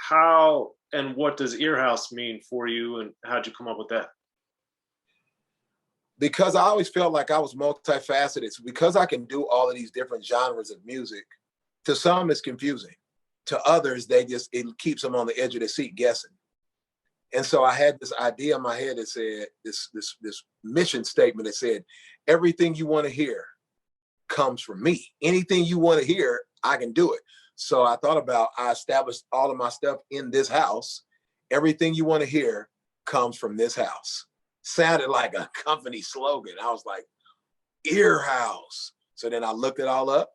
how and what does Earhouse mean for you, and how'd you come up with that? Because I always felt like I was multifaceted. So because I can do all of these different genres of music, to some it's confusing. To others, it keeps them on the edge of their seat guessing. And so I had this idea in my head that said, this mission statement that said, everything you want to hear comes from me. Anything you want to hear, I can do it. So I established all of my stuff in this house. Everything you want to hear comes from this house. Sounded like a company slogan. I was like, Earhouse. So then I looked it all up,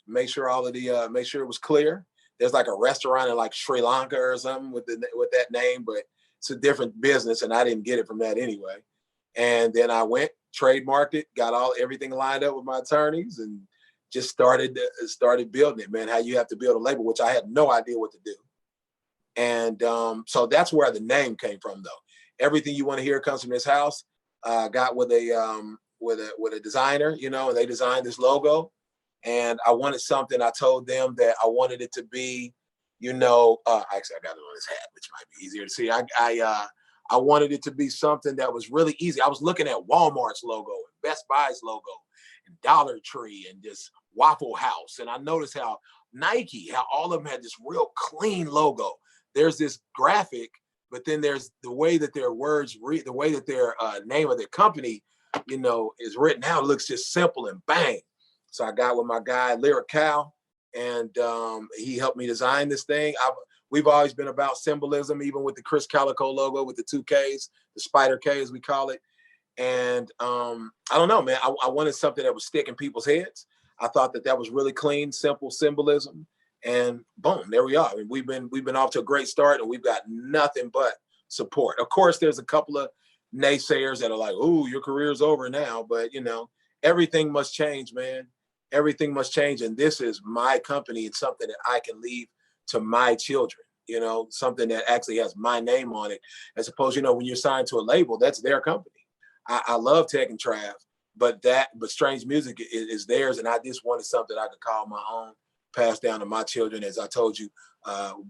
make sure it was clear. There's like a restaurant in like Sri Lanka or something with that name, but it's a different business, and I didn't get it from that anyway. And then I went, trademarked it, got everything lined up with my attorneys, and just started building it, man. How you have to build a label, which I had no idea what to do. And so that's where the name came from, though. Everything you want to hear comes from this house. Got with a designer, and they designed this logo. And I wanted something. I told them that I wanted it to be, actually I got it on this hat, which might be easier to see. I wanted it to be something that was really easy. I was looking at Walmart's logo and Best Buy's logo and Dollar Tree and this Waffle House. And I noticed how Nike, how all of them had this real clean logo. There's this graphic, but then there's the way that their words read, the way that their name of their company, is written out. It looks just simple and bang. So I got with my guy, Lyric Cal, and he helped me design this thing. We've always been about symbolism, even with the Krizz Kaliko logo with the 2 Ks, the Spider K as we call it. And I don't know, man, I wanted something that would stick in people's heads. I thought that was really clean, simple symbolism. And boom, there we are. I mean, we've been off to a great start, and we've got nothing but support. Of course, there's a couple of naysayers that are like, "Ooh, your career's over now." But everything must change, man. Everything must change, and this is my company. It's something that I can leave to my children. Something that actually has my name on it, as opposed, when you're signed to a label, that's their company. I love Tech and Trav, but Strange Music is theirs, and I just wanted something I could call my own, pass down to my children. As I told you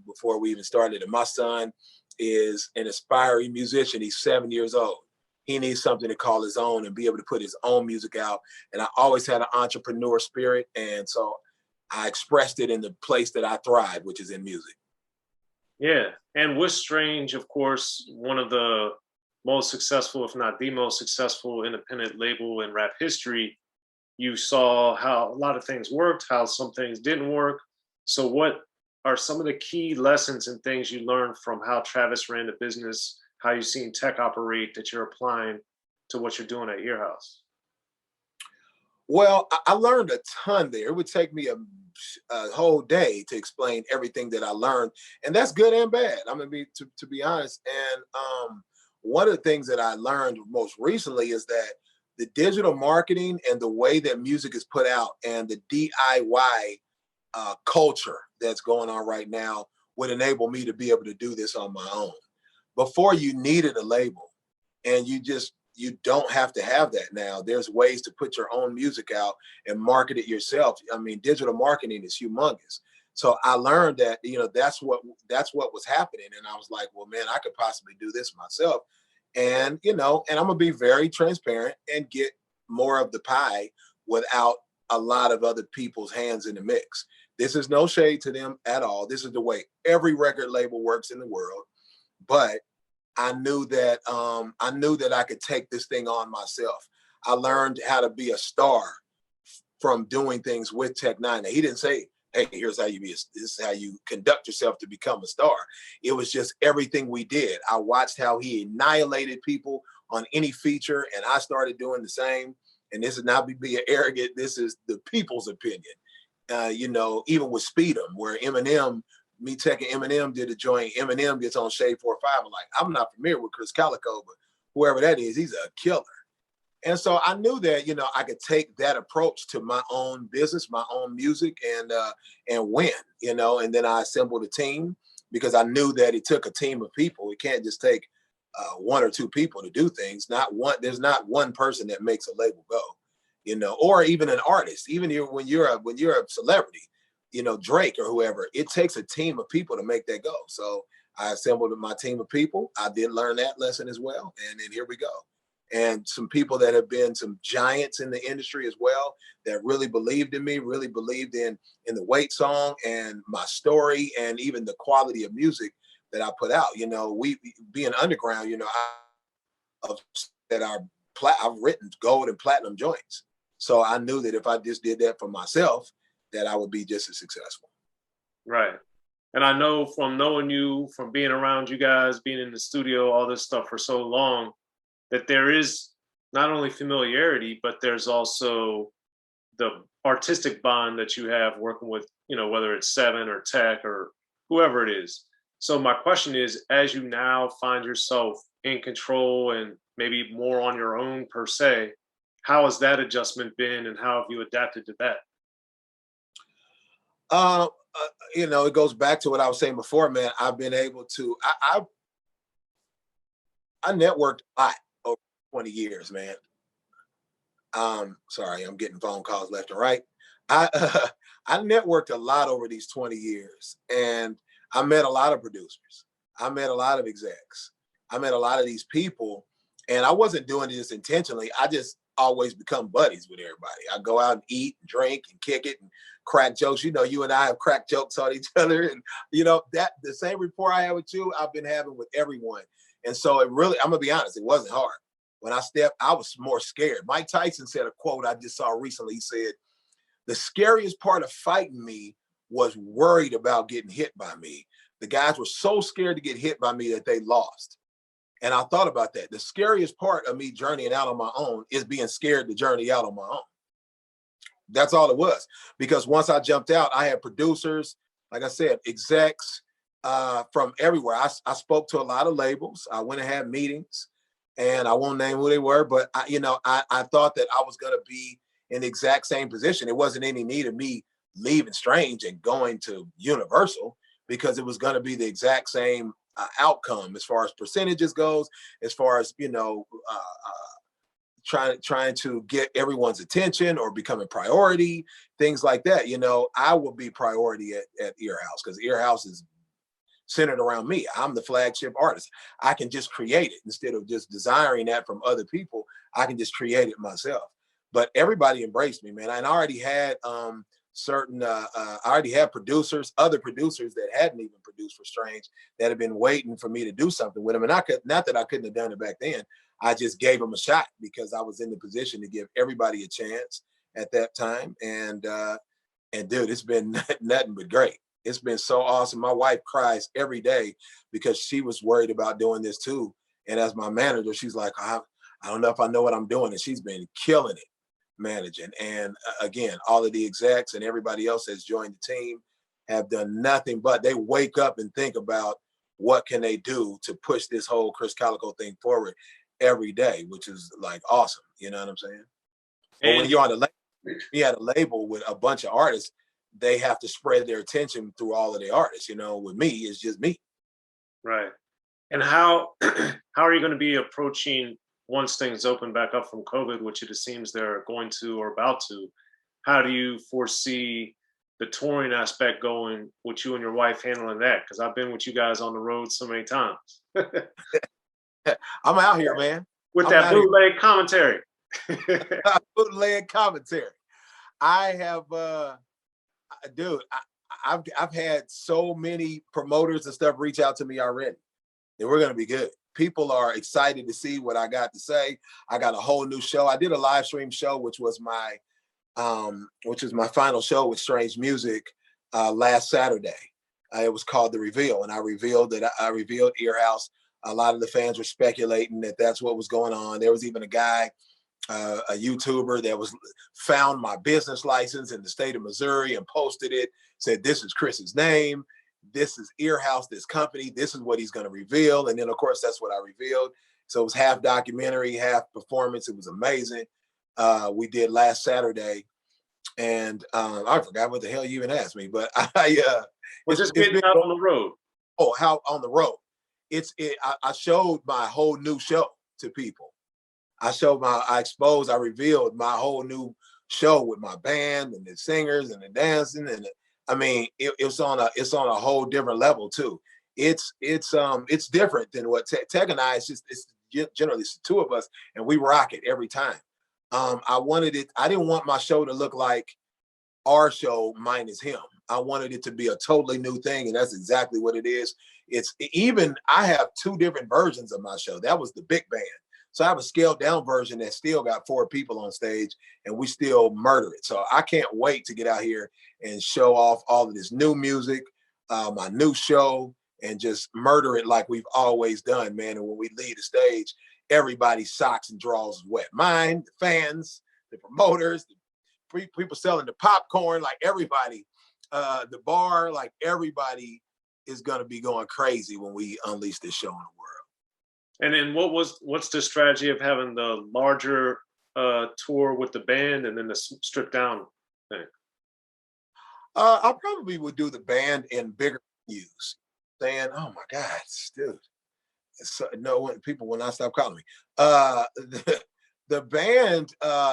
before we even started, and my son is an aspiring musician. He's 7 years old. He needs something to call his own and be able to put his own music out. And I always had an entrepreneur spirit, and so I expressed it in the place that I thrive, which is in music. Yeah, and with Strange, of course, one of the most successful, if not the most successful independent label in rap history. You saw how a lot of things worked, how some things didn't work. So what are some of the key lessons and things you learned from how Travis ran the business, how you've seen tech operate, that you're applying to what you're doing at Earhouse? Well, I learned a ton there. It would take me a whole day to explain everything that I learned, and that's good and bad. I'm gonna be to be honest. And one of the things that I learned most recently is that the digital marketing and the way that music is put out and the DIY culture that's going on right now would enable me to be able to do this on my own. Before, you needed a label, and you don't have to have that now. There's ways to put your own music out and market it yourself. I mean, digital marketing is humongous. So I learned that, that's what was happening. And I was like, well, man, I could possibly do this myself. And, and I'm gonna be very transparent and get more of the pie without a lot of other people's hands in the mix. This is no shade to them at all. This is the way every record label works in the world. But I knew that I could take this thing on myself. I learned how to be a star from doing things with N9ne. He didn't say, "Hey, here's how this is how you conduct yourself to become a star." It was just everything we did. I watched how he annihilated people on any feature, and I started doing the same. And this is not me being arrogant. This is the people's opinion. Even with Speed 'Em, where me taking Eminem did a joint. Eminem gets on Shade 4-5. I'm like, I'm not familiar with Krizz Kaliko, but whoever that is, he's a killer. And so I knew that, I could take that approach to my own business, my own music, and win, and then I assembled a team, because I knew that it took a team of people. It can't just take one or two people to do things. There's not one person that makes a label go, or even an artist. Even when you're a celebrity, Drake or whoever. It takes a team of people to make that go. So I assembled my team of people. I did learn that lesson as well. And then here we go. And some people that have been some giants in the industry as well that really believed in me, really believed in the Wait song and my story and even the quality of music that I put out. We being underground, I've written gold and platinum joints. So I knew that if I just did that for myself, that I would be just as successful. Right. And I know from knowing you, from being around you guys, being in the studio, all this stuff for so long, that there is not only familiarity, but there's also the artistic bond that you have working with, whether it's Seven or Tech or whoever it is. So my question is, as you now find yourself in control and maybe more on your own per se, how has that adjustment been and how have you adapted to that? It goes back to what I was saying before, man. I've been able to, I networked a lot over 20 years, man. Sorry, I'm getting phone calls left and right. I I networked a lot over these 20 years, and I met a lot of producers. I met a lot of execs. I met a lot of these people, and I wasn't doing this intentionally. I just always become buddies with everybody. I go out and eat, and drink, and kick it, and crack jokes. You and I have cracked jokes on each other, and that the same rapport I have with you, I've been having with everyone. And so it really, I'm gonna be honest, it wasn't hard. When I stepped, I was more scared. Mike Tyson said a quote I just saw recently. He said, "The scariest part of fighting me was worried about getting hit by me. The guys were so scared to get hit by me that they lost." And I thought about that. The scariest part of me journeying out on my own is being scared to journey out on my own. That's all it was. Because once I jumped out, I had producers, like I said, execs from everywhere. I spoke to a lot of labels. I went and had meetings, and I won't name who they were, but I thought that I was going to be in the exact same position. It wasn't any need of me leaving Strange and going to Universal, because it was going to be the exact same outcome as far as percentages goes, as far as trying to get everyone's attention or becoming priority, things like that. I will be priority at Earhouse, because Earhouse is centered around me. I'm the flagship artist. I can just create it instead of just desiring that from other people. I can just create it myself. But everybody embraced me, man. And I already had I already had producers, other producers that hadn't even produced for Strange, that had been waiting for me to do something with them. And not that I couldn't have done it back then. I just gave them a shot because I was in the position to give everybody a chance at that time. And dude, it's been nothing but great. It's been so awesome. My wife cries every day because she was worried about doing this too. And as my manager, she's like, I don't know if I know what I'm doing. And she's been killing it managing. And again, all of the execs and everybody else that's joined the team have done nothing but they wake up and think about what can they do to push this whole Krizz Kaliko thing forward every day, which is like awesome. You know what I'm saying? But when you're on the label, you had a label with a bunch of artists, they have to spread their attention through all of the artists. With me, it's just me. Right. And how how are you going to be approaching, once things open back up from COVID, which it seems they're going to or about to? How do you foresee the touring aspect going with you and your wife handling that? Because I've been with you guys on the road so many times. I'm out here, man. With that bootleg commentary. Bootleg commentary. I have, dude, I've had so many promoters and stuff reach out to me already. And we're going to be good. People are excited to see what I got to say. I got a whole new show. I did a live stream show, which was my final show with Strange Music last Saturday. It was called The Reveal, and I revealed Earhouse. A lot of the fans were speculating that that's what was going on. There was even a guy, a YouTuber, that found my business license in the state of Missouri and posted it, said, "This is Krizz's name. This is Earhouse, this company. This is what he's going to reveal." And then, of course, that's what I revealed. So it was half documentary, half performance. It was amazing. We did last Saturday, and I forgot what the hell you even asked me, but we're just getting out on the road. Oh, how on the road? I showed my whole new show to people. I revealed my whole new show with my band and the singers and the dancing, and I mean, it's on a whole different level too. It's different than what Tech and I. It's generally it's the two of us, and we rock it every time. I didn't want my show to look like our show minus him. I wanted it to be a totally new thing, and that's exactly what it is. It's even I have two different versions of my show. That was the big band. So I have a scaled down version that still got 4 people on stage, and we still murder it. So I can't wait to get out here and show off all of this new music, my new show, and just murder it like we've always done, man. And when we leave the stage, everybody's socks and drawers is wet. Mine, the fans, the promoters, the people selling the popcorn, like everybody, the bar, like everybody is gonna be going crazy when we unleash this show in the world. And then what's the strategy of having the larger tour with the band and then the stripped down thing? I probably would do the band in bigger venues. Saying, oh my God, dude. So, no, when people will not stop calling me. The band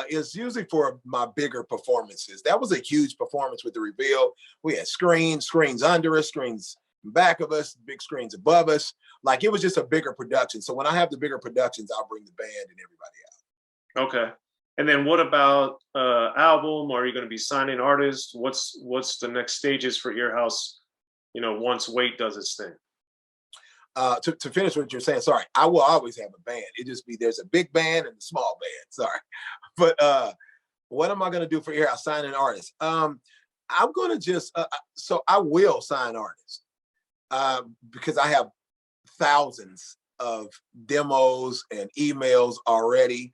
is usually for my bigger performances. That was a huge performance with the reveal. We had screens under us, screens back of us, big screens above us. Like it was just a bigger production. So when I have the bigger productions, I'll bring the band and everybody out. Okay. And then what about album? Are you going to be signing artists? What's the next stages for Earhouse? Once Wait does its thing. To finish what you're saying, sorry, I will always have a band. It just be there's a big band and a small band. Sorry, but what am I going to do for Earhouse? Signing artists. I'm going to just so I will sign artists because I have thousands of demos and emails already.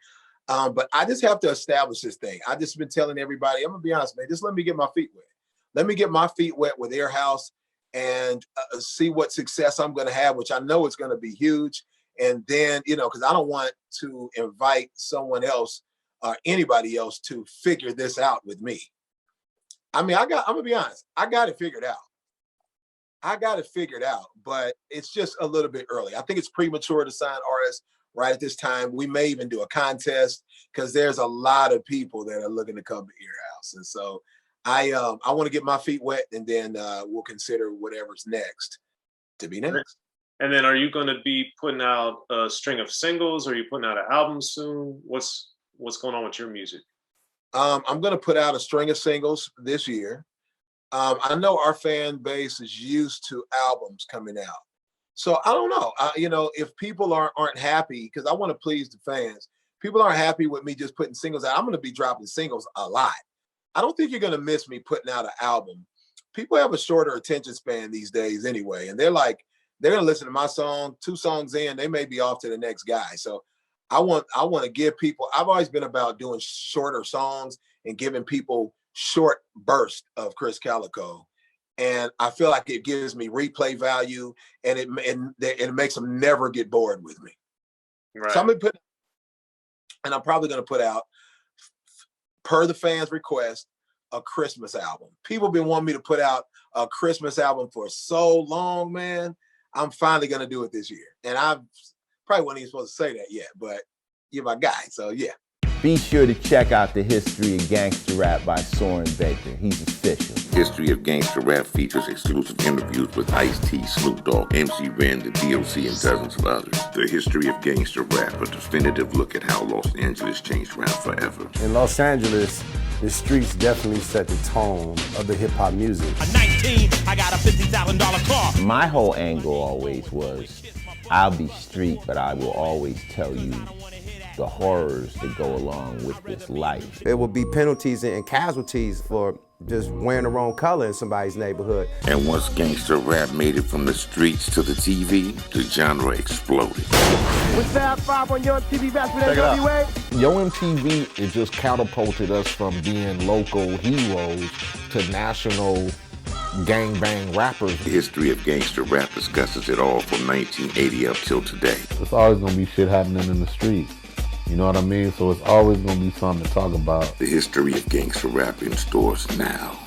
But I just have to establish this thing. I just been telling everybody, I'm gonna be honest, man, just let me get my feet wet. Let me get my feet wet with Earhouse and see what success I'm gonna have, which I know it's gonna be huge. And then, because I don't want to invite someone else or anybody else to figure this out with me. I mean, I'm gonna be honest, I got it figured out. But it's just a little bit early. I think it's premature to sign artists right at this time. We may even do a contest because there's a lot of people that are looking to come to Earhouse. And so I want to get my feet wet, and then we'll consider whatever's next to be next. And then are you going to be putting out a string of singles? Or are you putting out an album soon? What's going on with your music? I'm going to put out a string of singles this year. I know our fan base is used to albums coming out. So I don't know, if people aren't happy, because I want to please the fans, people aren't happy with me just putting singles out. I'm going to be dropping singles a lot. I don't think you're going to miss me putting out an album. People have a shorter attention span these days anyway. And they're going to listen to my song, 2 songs in, they may be off to the next guy. So I want to give people, I've always been about doing shorter songs and giving people short bursts of Krizz Kaliko. And I feel like it gives me replay value, and it makes them never get bored with me. Right. So I'm probably going to put out, per the fans' request, a Christmas album. People have been wanting me to put out a Christmas album for so long, man. I'm finally going to do it this year. And I probably wasn't even supposed to say that yet, but you're my guy, so yeah. Be sure to check out The History of Gangster Rap by Soren Baker. He's official. History of Gangster Rap features exclusive interviews with Ice-T, Snoop Dogg, MC Ren, the D.O.C, and dozens of others. The History of Gangster Rap, a definitive look at how Los Angeles changed rap forever. In Los Angeles, the streets definitely set the tone of the hip-hop music. At 19, I got a $50,000 car. My whole angle always was, I'll be street, but I will always tell you the horrors that go along with this life. There will be penalties and casualties for just wearing the wrong color in somebody's neighborhood. And once gangster rap made it from the streets to the TV, the genre exploded. What's that 5 on Yo MTV Back with NWA? Yo MTV, it just catapulted us from being local heroes to national gangbang rappers. The History of Gangster Rap discusses it all from 1980 up till today. It's always gonna be shit happening in the streets. You know what I mean? So it's always gonna be something to talk about. The History of Gangster Rap in stores now.